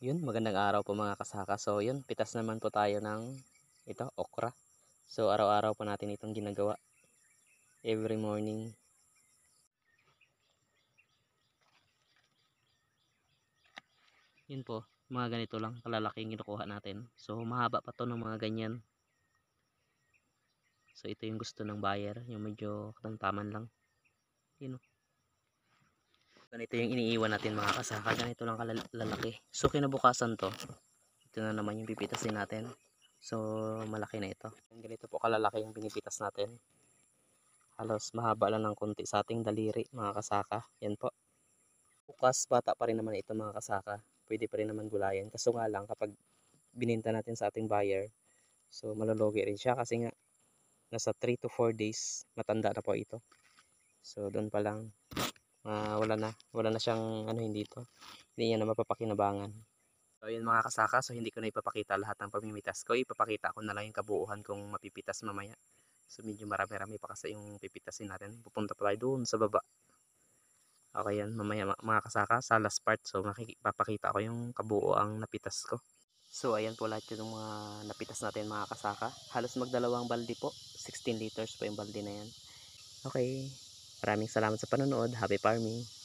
Yun, magandang araw po mga kasaka. So yun, pitas naman po tayo ng ito, okra. So araw-araw po natin itong ginagawa. Every morning. Yun po, mga ganito lang kalalaki yung kinukuha natin. So mahaba pa to ng mga ganyan. So ito yung gusto ng buyer, yung medyo katamtaman lang. Yun o. Ganito yung iniiwan natin mga kasaka. Ganito lang kalalaki. So kinabukasan to, ito na naman yung pipitasin natin. So malaki na ito. Ganito po kalalaki yung pinipitas natin. Halos mahaba lang ng konti sa ating daliri mga kasaka. Yan po. Bukas bata pa rin naman ito mga kasaka. Pwede pa rin naman gulayan. Kaso nga lang kapag bininta natin sa ating buyer, so malulugi rin siya kasi nga nasa 3 to 4 days matanda na po ito. So doon pa lang wala na siyang ano hindi ito. Hindi niya na mapapakinabangan. So yun mga kasaka, so hindi ko na ipapakita lahat ng pamimitas ko. Ipapakita ko na lang yung kabuuhan kung mapipitas mamaya. So medyo marami-rami pa kasi yung pipitasin natin. Pupunta pa tayo doon sa baba. Okay yan, mamaya mga kasaka sa last part. So makikipapakita ko yung kabuuang napitas ko. So ayan po lahat yung mga napitas natin mga kasaka. Halos magdalawang balde po. 16 liters po yung balde na yan. Okay, maraming salamat sa panonood. Happy farming!